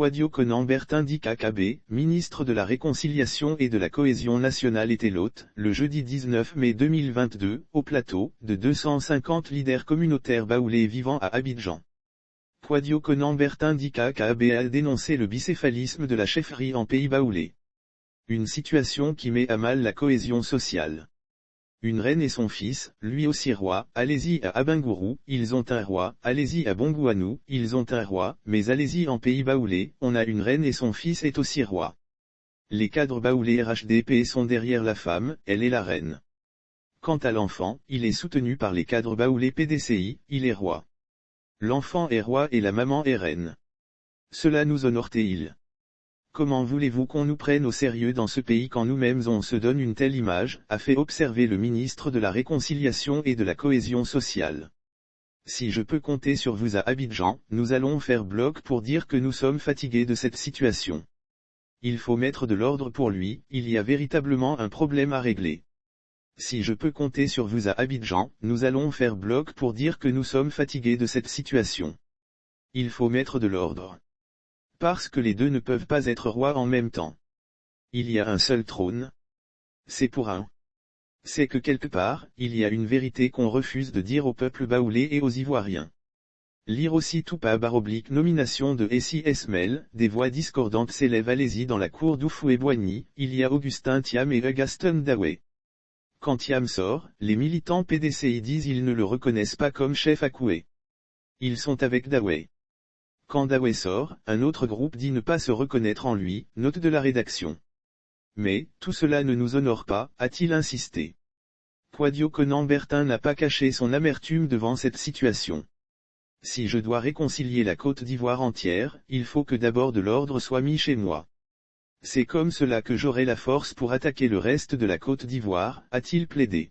Kouadio Konan Bertin Dika-Kebe, ministre de la Réconciliation et de la Cohésion nationale était l'hôte, le jeudi 19 mai 2022, au plateau, de 250 leaders communautaires baoulés vivant à Abidjan. Kouadio Konan Bertin Dika-Kebe a dénoncé le bicéphalisme de la chefferie en pays baoulé. Une situation qui met à mal la cohésion sociale. Une reine et son fils, lui aussi roi, allez-y à Abingourou, ils ont un roi, allez-y à Bongouanou, ils ont un roi, mais allez-y en pays baoulé, on a une reine et son fils est aussi roi. Les cadres baoulés RHDP sont derrière la femme, elle est la reine. Quant à l'enfant, il est soutenu par les cadres baoulés PDCI, il est roi. L'enfant est roi et la maman est reine. Cela nous honore-t-il? Comment voulez-vous qu'on nous prenne au sérieux dans ce pays quand nous-mêmes on se donne une telle image, a fait observer le ministre de la Réconciliation et de la Cohésion sociale. Si je peux compter sur vous à Abidjan, nous allons faire bloc pour dire que nous sommes fatigués de cette situation. Il faut mettre de l'ordre pour lui, il y a véritablement un problème à régler. Si je peux compter sur vous à Abidjan, nous allons faire bloc pour dire que nous sommes fatigués de cette situation. Il faut mettre de l'ordre. Parce que les deux ne peuvent pas être rois en même temps. Il y a un seul trône. C'est pour un. C'est que quelque part, il y a une vérité qu'on refuse de dire au peuple baoulé et aux Ivoiriens. Lire aussi /nomination de Essi Esmel, des voix discordantes s'élèvent allez-y dans la cour d'Oufoué-Boigny, il y a Augustin Thiam et Augustin Daoué. Quand Thiam sort, les militants PDCI disent ils ne le reconnaissent pas comme chef à Koué. Ils sont avec Daoué. Quand Daoué sort, un autre groupe dit ne pas se reconnaître en lui, note de la rédaction. Mais, tout cela ne nous honore pas, a-t-il insisté. Kouadio Konan Bertin n'a pas caché son amertume devant cette situation. Si je dois réconcilier la Côte d'Ivoire entière, il faut que d'abord de l'ordre soit mis chez moi. C'est comme cela que j'aurai la force pour attaquer le reste de la Côte d'Ivoire, a-t-il plaidé.